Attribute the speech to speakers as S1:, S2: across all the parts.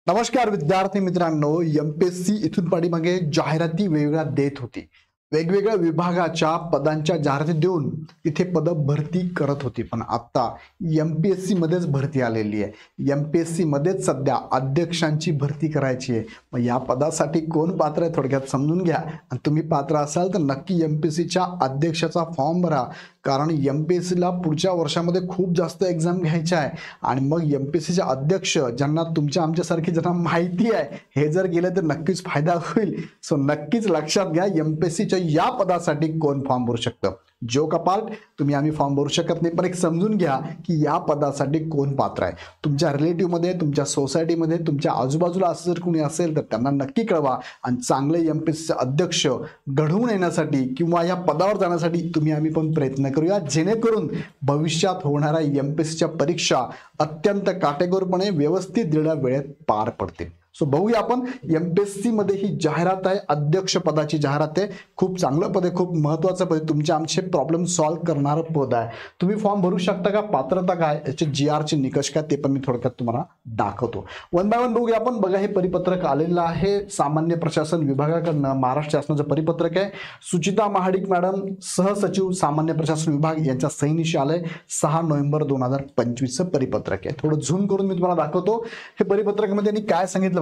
S1: नमस्कार विद्यार्थी मित्रांनो, एमपीएससी इथून पाठीमागे जाहिराती वेगवेगळ्या देत होती. वेगवेगळ्या विभागाच्या पदांच्या जाहिराती देऊन तिथे पद भरती करत होती. पण आता एमपीएससी मध्येच भरती आलेली आहे. एमपीएससी मध्येच सध्या अध्यक्षांची भरती करायची आहे. मग या पदासाठी कोण पात्र आहे थोडक्यात समजून घ्या. आणि तुम्ही पात्र असाल तर नक्की एमपीएससीच्या अध्यक्षाचा फॉर्म भरा. कारण एमपीएससीला पुढच्या वर्षामध्ये खूप जास्त एक्झाम घ्यायच्या आहे. आणि मग एमपीएससीचे अध्यक्ष ज्यांना तुमच्या आमच्यासारखी ज्यांना माहिती आहे हे जर गेले तर नक्कीच फायदा होईल. सो नक्कीच लक्षात घ्या, एमपीएससीच्या या पदासाठी कोण फॉर्म भरू शकतं. जो कपाल तुम्ही आम्ही फॉर्म भरू शकत नाही, पण एक समजून घ्या की या पदासाठी कोण पात्र आहे. तुमच्या रिलेटिव्हमध्ये, तुमच्या सोसायटीमध्ये, तुमच्या आजूबाजूला असं जर कोणी असेल तर त्यांना नक्की कळवा. आणि चांगले एमपीएससीचे अध्यक्ष घडवून येण्यासाठी किंवा या पदावर जाण्यासाठी तुम्ही आम्ही पण प्रयत्न करूया, जेणेकरून भविष्यात होणाऱ्या एमपीएससीच्या परीक्षा अत्यंत काटेकोरपणे व्यवस्थित दिलेल्या वेळेत पार पडतील. सो बघूया आपण एमपीएससी मध्ये ही जाहिरात आहे, अध्यक्ष पदाची जाहिरात आहे. खूप चांगलं पद आहे, खूप महत्त्वाचं पद आहे, तुमचे आमचे प्रॉब्लेम सॉल्व्ह करणारं पद आहे. तुम्ही फॉर्म भरू शकता का, पात्रता काय, याचे जीआरचे निकष काय ते पण मी थोडक्यात तुम्हाला दाखवतो. वन बाय वन बघूया आपण. बघा, हे परिपत्रक आलेलं आहे सामान्य प्रशासन विभागाकडनं, महाराष्ट्र शासनाचं परिपत्रक आहे. सुचिता महाडिक मॅडम, सहसचिव सामान्य प्रशासन विभाग, यांच्या सहीनिशी आलंय. 6 नोव्हेंबर 2025चं परिपत्रक आहे. थोडं झूम करून मी तुम्हाला दाखवतो. हे परिपत्रकामध्ये त्यांनी काय सांगितलं बघा.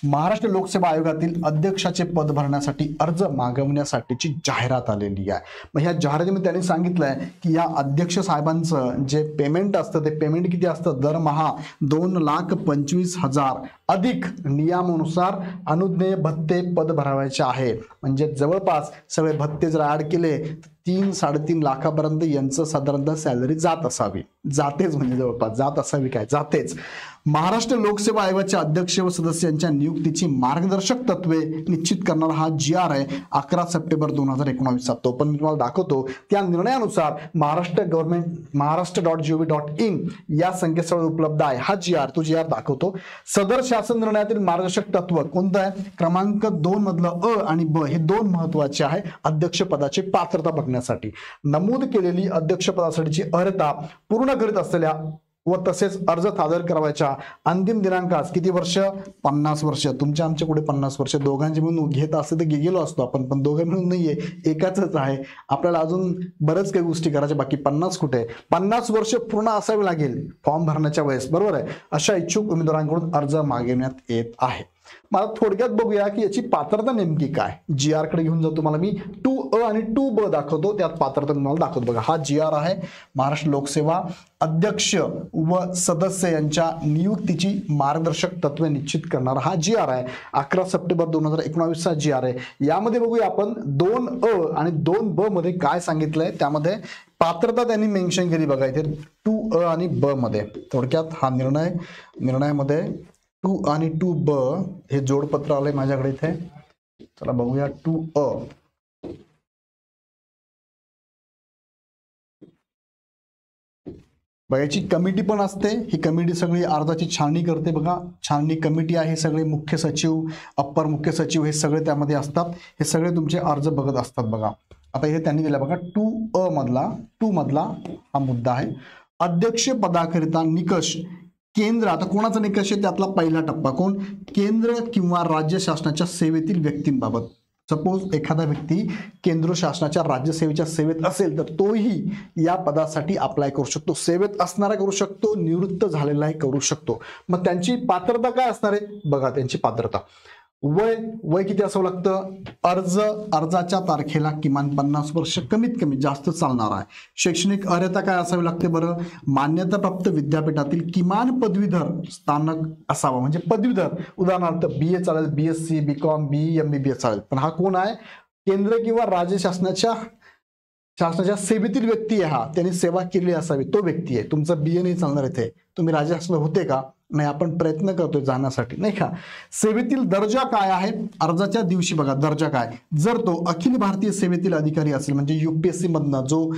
S1: महाराष्ट्र लोकसेवा आयोगातील अध्यक्षाचे पद भरण्यासाठी अर्ज मागवण्यासाठीची जाहिरात आलेली आहे. मग ह्या जाहिरातीमध्ये त्यांनी सांगितलंय की या अध्यक्ष साहेबांचं जे पेमेंट असतं ते पेमेंट किती असतं, दरमहा 2,25,000 अधिक नियमानुसार अनुज्ञेय भत्ते पद भरावायचे आहे. म्हणजे जवळपास सगळे भत्ते जर ऍड केले 3-3.5 लाखापर्यंत यांचं साधारणतः सॅलरी जात असावी. जातेच म्हणजे जवळपास जात असावी काय, जातेच. महाराष्ट्र लोकसेवा आयोगाच्या अध्यक्ष व सदस्यांच्या नियुक्तीची मार्गदर्शक तत्वे निश्चित करणारा हा GR आहे 11 सप्टेंबर 2019चा. तो पण मी तुम्हाला दाखवतो. त्या निर्णयानुसार महाराष्ट्र.gov.in या संकेतस्थळावर उपलब्ध आहे हा GR. तो GR दाखवतो. सदर शासन निर्णयातील मार्गदर्शक तत्व कोणतं आहे, क्रमांक 2 मधलं अ आणि ब हे 2 महत्वाचे आहे अध्यक्ष पदाची पात्रता बघण्यासाठी. नमूद केलेली अध्यक्ष पदासाठीची अर्हता पूर्ण करीत असलेल्या व तसेच अर्ज सादर करावायच्या अंतिम दिनांकास किती वर्ष, 50 वर्ष. तुमच्या आमच्या कुठे 50 वर्ष, दोघांचे मिळून घेत असते तर गेलो असतो आपण, पण दोघं मिळून नाहीये, एकाच आहे. आपल्याला अजून बरेच काही गोष्टी करायच्या बाकी. 50 कुठे, 50 वर्ष पूर्ण असावे लागेल फॉर्म भरण्याच्या वेळेस, बरोबर आहे. अशा इच्छुक उमेदवारांकडून अर्ज मागवण्यात येत आहे. मला थोडक्यात बघूया की याची पात्रता नेमकी काय. GR कडे घेऊन जातो. तुम्हाला मी 2A आणि 2B दाखवतो, त्यात पात्रता तुम्हाला दाखवतो. बघा, हा GR आहे महाराष्ट्र लोकसेवा अध्यक्ष व सदस्य यांच्या नियुक्तीची मार्गदर्शक तत्वे निश्चित करणारा हा GR आहे. 11 सप्टेंबर 2019चा GR आहे. यामध्ये बघूया आपण 2A आणि 2B मध्ये काय सांगितलंय. त्यामध्ये पात्रता त्यांनी मेन्शन केली बघा इथे 2A आणि B मध्ये. थोडक्यात हा निर्णयामध्ये 2 आणि 2B हे जोडपत्र आलंय माझ्याकडे इथे. चला बघूया 2A. बघायची कमिटी पण असते. ही कमिटी सगळी अर्जाची छाननी करते. बघा, छाननी कमिटी आहे. सगळे मुख्य सचिव, अप्पर मुख्य सचिव हे सगळे त्यामध्ये असतात. हे सगळे तुमचे अर्ज बघत असतात. बघा, आता हे त्यांनी दिला बघा 2A मधला हा मुद्दा आहे. अध्यक्ष पदाकरिता निकष केंद्र. आता कोणाचा निकष आहे, त्यातला पहिला टप्पा कोण, केंद्र किंवा राज्य शासनाच्या सेवेतील व्यक्तींबाबत. सपोज एखादा व्यक्ती केंद्र शासनाच्या राज्य सेवेच्या सेवेत असेल तर तोही या पदासाठी अप्लाय करू शकतो. सेवेत असणारा करू शकतो, निवृत्त झालेलाही करू शकतो. मग त्यांची पात्रता काय असणार आहे बघा. त्यांची पात्रता, वय किती असावं लागतं, अर्जाच्या तारखेला किमान 50 वर्ष कमीत कमी, जास्त चालणार आहे. शैक्षणिक अर्हता काय असावी लागते बरं, मान्यताप्राप्त विद्यापीठातील किमान पदवीधर स्थानक असावा. म्हणजे पदवीधर, उदाहरणार्थ BA चालेल, BSc, BCom, BE, MBBS चालेल. पण हा कोण आहे, केंद्र किंवा राज्य शासनाच्या सेवेतील व्यक्ती आहे. हा त्यांनी सेवा केली असावी तो व्यक्ती आहे. तुमचं BA नाही चालणार इथे. तुम्ही राज्य शासनात होते का, नाही, आपण प्रयत्न करतोय जाण्यासाठी, नाही का. सेवेतील दर्जा काय आहे, अर्जाच्या दिवशी बघा दर्जा काय. जर तो अखिल भारतीय सेवेतील अधिकारी असेल, म्हणजे UPSC मधनं जो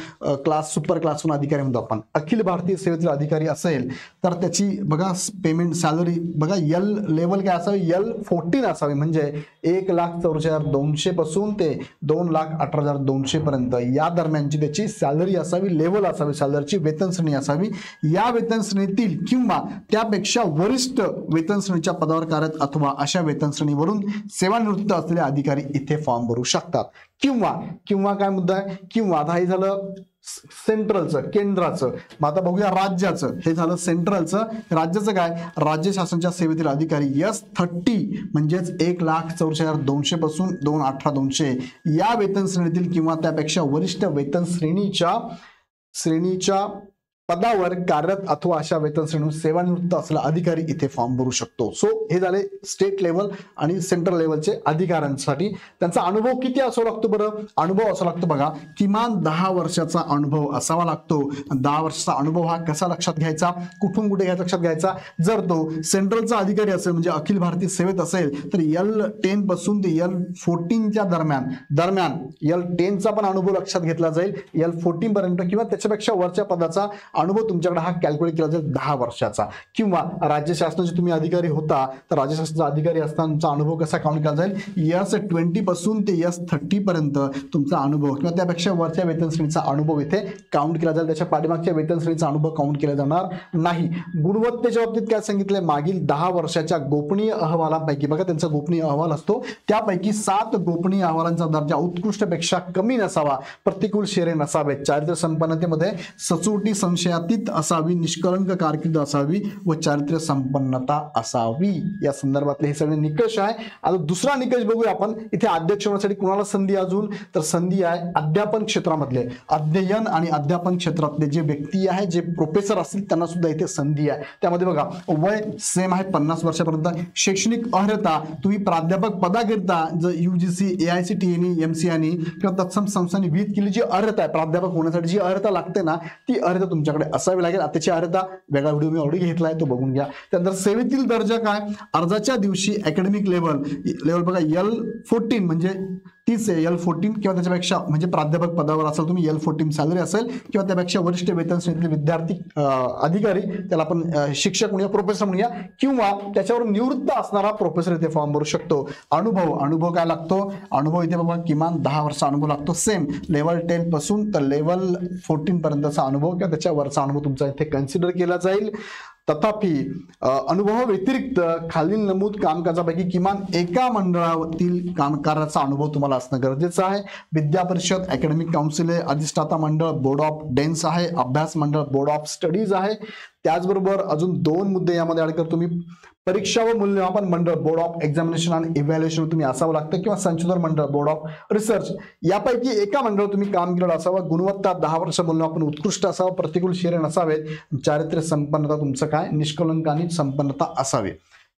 S1: क्लास सुपर क्लास अधिकारी म्हणतो आपण, अखिल भारतीय सेवेतील अधिकारी असेल तर त्याची बघा पेमेंट सॅलरी बघा L लेवल काय असावी, L14 असावी. म्हणजे 1,44,200 पासून ते 2,18,200 पर्यंत या दरम्यानची त्याची सॅलरी असावी, लेवल असावी, सॅलरीची वेतन श्रेणी असावी. या वेतन श्रेणीतील किंवा त्यापेक्षा वरिष्ठ वेतन श्रेणीच्या पदावर कार्यरत अथवा अशा वेतन श्रेणीवरून सेवानिवृत्त असलेले अधिकारी इथे फॉर्म भरू शकतात. किंवा काय मुद्दा आहे, किंवा आता हे झालं सेंट्रलचं, केंद्राचं. मग आता बघूया राज्याचं. हे झालं सेंट्रलचं. राज्याचं काय, राज्य शासनाच्या सेवेतील अधिकारी S30 म्हणजेच 1,64,200 पासून 2,18,200 या वेतन श्रेणीतील किंवा त्यापेक्षा वरिष्ठ वेतन श्रेणीच्या पदावर कार्यरत अथवा अशा वेतन श्रेणीतून सेवानिवृत्त असलेला अधिकारी इथे फॉर्म भरू शकतो. सो हे झाले स्टेट लेवल आणि सेंट्रल लेवलचे अधिकाऱ्यांसाठी. त्यांचा अनुभव किती असावा लागतो बरं? अनुभव असा लागतो बघा, किमान 10 वर्षाचा अनुभव असावा लागतो. 10 वर्षाचा अनुभव हा कसा लक्षात घ्यायचा, कुठून कुठे लक्षात घ्यायचा? जर तो सेंट्रलचा अधिकारी असेल म्हणजे अखिल भारतीय सेवेत असेल तर L10 पासून ते L14च्या दरम्यान L10चा पण अनुभव लक्षात घेतला जाईल. L14 पर्यंत किंवा त्याच्यापेक्षा वरच्या पदाचा अनुभव तुमच्याकडे हा कॅल्क्युलेट केला जाईल 10 वर्षाचा. किंवा राज्य शासनाचे तुम्ही अधिकारी होता तर राज्य शासनाचा अधिकारी असताना तुमचा अनुभव कसा काउंट केला जाईल? S20 पासून ते S30 पर्यंत तुमचा अनुभव किंवा त्यापेक्षा वरच्या वेतन श्रेणीचा अनुभव इथे काउंट केला जाईल. त्याच्या पाठीमागच्या वेतन श्रेणीचा अनुभव काउंट केला जाणार नाही. गुणवत्तेच्या बाबतीत काय सांगितलंय? मागील 10 वर्षाच्या गोपनीय अहवालांपैकी, बघा त्यांचा गोपनीय अहवाल असतो, त्यापैकी 7 गोपनीय अहवालांचा दर्जा उत्कृष्टपेक्षा कमी नसावा, प्रतिकूल शेरे नसावेत, चारित्र्य संपन्नतेमध्ये सचोटी संशयातीत असावी, निष्कलंक कारकीर्द असावी व चारित्र्य संपन्नता असावी. या संदर्भातले हे सगळे निकष आहे. आता दुसरा निकष बघूया आपण. इथे अध्यक्ष होण्यासाठी कुणाला संधी? अजून तर संधी आहे अध्यापन क्षेत्रामधले, अध्ययन आणि अध्यापन क्षेत्रातले जे व्यक्ती आहे, जे प्रोफेसर असतील त्यांना सुद्धा इथे संधी आहे. त्यामध्ये बघा वय सेम आहे 50 वर्षापर्यंत. शैक्षणिक अर्हता तुम्ही प्राध्यापक पदाकरिता जर UGC, AICTE, MCI किंवा तत्सम संस्थांनी विहित केली जी अर्हता आहे प्राध्यापक होण्यासाठी, जी अर्हता लागते ना, ती अर्हता तुमच्याकडे असावी लागेल. त्याची अर्हता वेगळा व्हिडिओ मी ऑलरेडी घेतलाय, तो बघून घ्या. त्यानंतर सेवेतील दर्जा काय? अर्जाच्या दिवशी अकॅडमिक लेवल बघा L14 म्हणजे 30 आहे L14 किंवा त्याच्यापेक्षा म्हणजे प्राध्यापक पदावर असेल तुम्ही L14 सॅलरी असेल किंवा त्यापेक्षा वरिष्ठ वेतन श्रेणीतील विद्यार्थी अधिकारी, त्याला आपण शिक्षक म्हणूया, प्रोफेसर म्हणूया, किंवा त्याच्यावर निवृत्त असणारा प्रोफेसर इथे फॉर्म भरू शकतो. अनुभव काय लागतो? अनुभव इथे बघा किमान 10 वर्षाचा अनुभव लागतो. सेम लेवल 10 पासून तर लेवल 14 पर्यंतचा अनुभव किंवा त्याच्या वरचा अनुभव तुमचा इथे कन्सिडर केला जाईल. तथापि अनुभवा व्यतिरिक्त खालील नमूद कामकाजापैकी किमान एका मंडळातील कामकाराचा अनुभव तुम्हाला असणं गरजेचं आहे. विद्या परिषद, अकॅडमिक काउन्सिल आहे, अधिष्ठाता मंडळ बोर्ड ऑफ डेन्स आहे, अभ्यास मंडळ बोर्ड ऑफ स्टडीज आहे. त्याचबरोबर अजून 2 मुद्दे यामध्ये ऍड करतो. तुम्ही परीक्षा व मूल्यमापन मंडळ बोर्ड ऑफ एक्झामिनेशन आणि इव्हॅल्युएशन तुम्ही असावं लागतं किंवा संशोधन मंडळ बोर्ड ऑफ रिसर्च, यापैकी एका मंडळ तुम्ही काम केलेलं असावं. गुणवत्ता 10 वर्ष मूल्यमापन उत्कृष्ट असावं, प्रतिकूल शेरे नसावेत, चारित्र्य संपन्नता तुमचं काय निष्कलंक आणि संपन्नता असावे.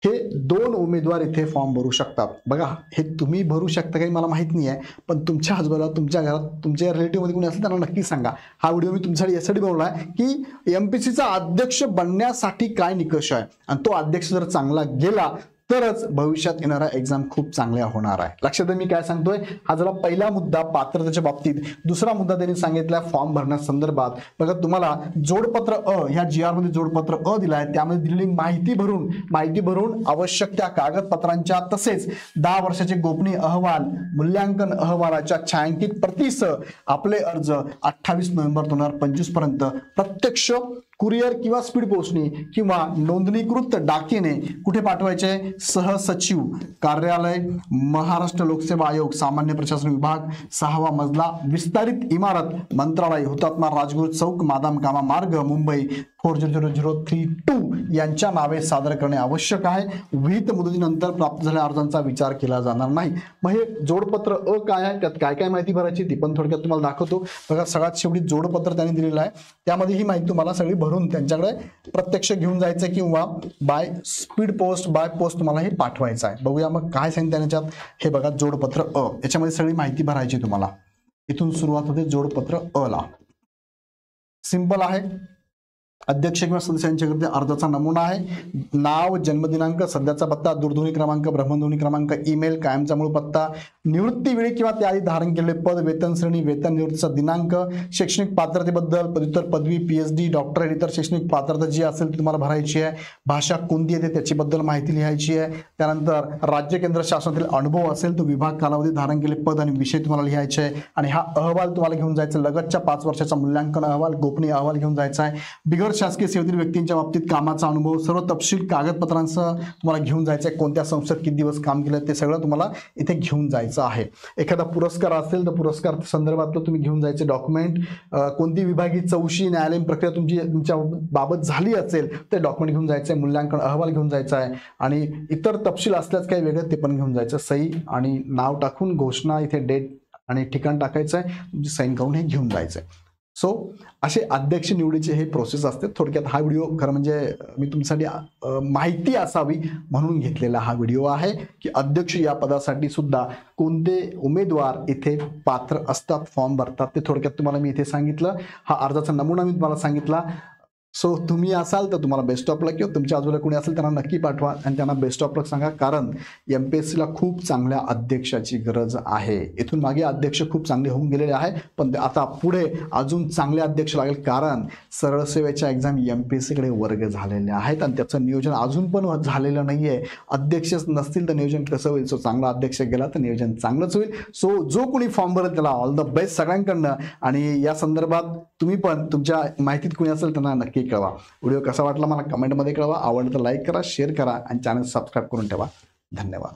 S1: हे 2 उमेदवार इथे फॉर्म भरू शकतात. बघा हे तुम्ही भरू शकता काही मला माहित नाही आहे, पण तुमच्या आजूबाजूला तुमच्या घरात तुमच्या रिलेटिव्ह मध्ये कोणी असेल त्यांना नक्की सांगा. हा व्हिडिओ मी तुमच्यासाठी यासाठी बनवला आहे की MPSCचा अध्यक्ष बनण्यासाठी काय निकष आहे आणि तो अध्यक्ष जर चांगला गेला तरच भविष्यात येणारा एक्झाम खूप चांगल्या होणार आहे. लक्षात मी काय सांगतोय? हा झाला पहिला मुद्दा पात्रतेच्या बाबतीत. दुसरा मुद्दा त्यांनी सांगितला फॉर्म भरण्यासंदर्भात. बघा तुम्हाला जोडपत्र अ ह्या GR मध्ये जोडपत्र अ दिला आहे, त्यामध्ये दिलेली माहिती भरून आवश्यक त्या कागदपत्रांच्या तसेच 10 वर्षाचे गोपनीय अहवाल, मूल्यांकन अहवालाच्या छायांकित प्रतीसह आपले अर्ज 28 नोव्हेंबर 2025 पर्यंत प्रत्यक्ष कुरिअर किंवा स्पीड पोस्टने किंवा नोंदणीकृत डाकीने कुठे पाठवायचे? सहसचिव कार्यालय, महाराष्ट्र लोकसेवा आयोग, सामान्य प्रशासन विभाग, 6वा मजला, विस्तारित इमारत, मंत्रालय, हुतात्मा राजगुरू चौक, मादाम कामा मार्ग, मुंबई 400032 यांच्या नावे सादर करणे आवश्यक आहे. विहित मुदतीनंतर प्राप्त झालेल्या अर्जांचा विचार केला जाणार नाही. मग हे जोडपत्र अ काय आहे, त्यात काय काय माहिती भरायची ती पण थोडक्यात तुम्हाला दाखवतो. बघा सगळ्यात शेवटी जोडपत्र त्यांनी दिलेलं आहे, त्यामध्ये ही माहिती तुम्हाला सगळी भरून त्यांच्याकडे प्रत्यक्ष घेऊन जायचं किंवा by speed post, by post तुम्हाला हे पाठवायचं आहे. बघूया मग काय सांगितलं त्याच्यात. हे बघा जोडपत्र अ, याच्यामध्ये सगळी माहिती भरायची तुम्हाला. इथून सुरुवात होते जोडपत्र अ ला. सिंपल आहे. अध्यक्ष किंवा सदस्यांच्याकडे अर्जाचा नमुना आहे, नाव, जन्मदिनांक, सध्याचा पत्ता, दूरध्वनी क्रमांक, भ्रमणध्वनी क्रमांक, ईमेल, कायमचा मूळ पत्ता, निवृत्ती वेळी किंवा त्याआधी धारण केलेले पद, वेतन श्रेणी, वेतन निवृत्तीचा दिनांक, शैक्षणिक पात्रतेबद्दल पदव्युत्तर पदवी, PhD, डॉक्टरेट, इतर शैक्षणिक पात्रता जी असेल ती तुम्हाला भरायची आहे. भाषा कोणती येते त्याच्याबद्दल माहिती लिहायची आहे. त्यानंतर राज्य केंद्र शासनातील अनुभव असेल तो विभाग, कालावधी, धारण केले पद आणि विषय तुम्हाला लिहायचे आहे. आणि हा अहवाल तुम्हाला घेऊन जायचा लगतच्या 5 वर्षाचा मूल्यांकन अहवाल, गोपनीय अहवाल घेऊन जायचा आहे. बिगर शासकीय सेवेतील व्यक्तींच्या बाबतीत कामाचा अनुभव, सर्व तपशील कागदपत्रांसह तुम्हाला घेऊन जायचं आहे. कोणत्या संस्थेत किती दिवस काम केलं ते सगळं तुम्हाला इथे घेऊन जायचं आहे. एखादा पुरस्कार असेल तर पुरस्कार संदर्भातलं तुम्ही घेऊन जायचे डॉक्युमेंट. कोणती विभागीय चौशी न्यायालयीन प्रक्रिया तुमच्या बाबत झाली असेल ते डॉक्युमेंट घेऊन जायचं आहे. मूल्यांकन अहवाल घेऊन जायचा आहे आणि इतर तपशील असल्यास काही वेगळं ते पण घेऊन जायचं. सही आणि नाव टाकून घोषणा, इथे डेट आणि ठिकाण टाकायचं आहे, तुमची साईन करून हे घेऊन जायचं आहे. सो असे अध्यक्ष निवडीचे हे प्रोसेस असते. थोडक्यात हा व्हिडिओ खरं म्हणजे मी तुमच्यासाठी माहिती असावी म्हणून घेतलेला हा व्हिडिओ आहे की अध्यक्ष या पदासाठी सुद्धा कोणते उमेदवार इथे पात्र असतात, फॉर्म भरतात ते थोडक्यात तुम्हाला मी इथे सांगितलं. हा अर्जाचा नमुना मी तुम्हाला सांगितला. सो तुम्ही असाल तर तुम्हाला बेस्ट ऑफ लक, किंवा तुमच्या आजूबाजूला कोणी असेल त्यांना नक्की पाठवा आणि त्यांना बेस्ट ऑफ लक सांगा, कारण MPSCला खूप चांगल्या अध्यक्षाची गरज आहे. इथून मागे अध्यक्ष खूप चांगले होऊन गेलेले आहे, पण आता पुढे अजून चांगले अध्यक्ष लागेल, कारण सरळ सेवेच्या एक्झाम MPSCकडे वर्ग झालेले आहेत आणि त्याचं नियोजन अजून पण झालेलं नाही आहे. अध्यक्षच नसतील तर नियोजन कसं होईल? सो चांगला अध्यक्ष गेला तर नियोजन चांगलंच होईल. सो जो कोणी फॉर्म भरेल त्याला ऑल द बेस्ट सगळ्यांकडनं. आणि या संदर्भात तुम्ही पण तुमच्या माहितीत कोणी असेल त्यांना नक्की कळवा. व्हिडिओ कसा वाटला मला कमेंटमध्ये कळवा. आवडलं तर लाईक करा, शेअर करा आणि चॅनल सबस्क्राईब करून ठेवा. धन्यवाद.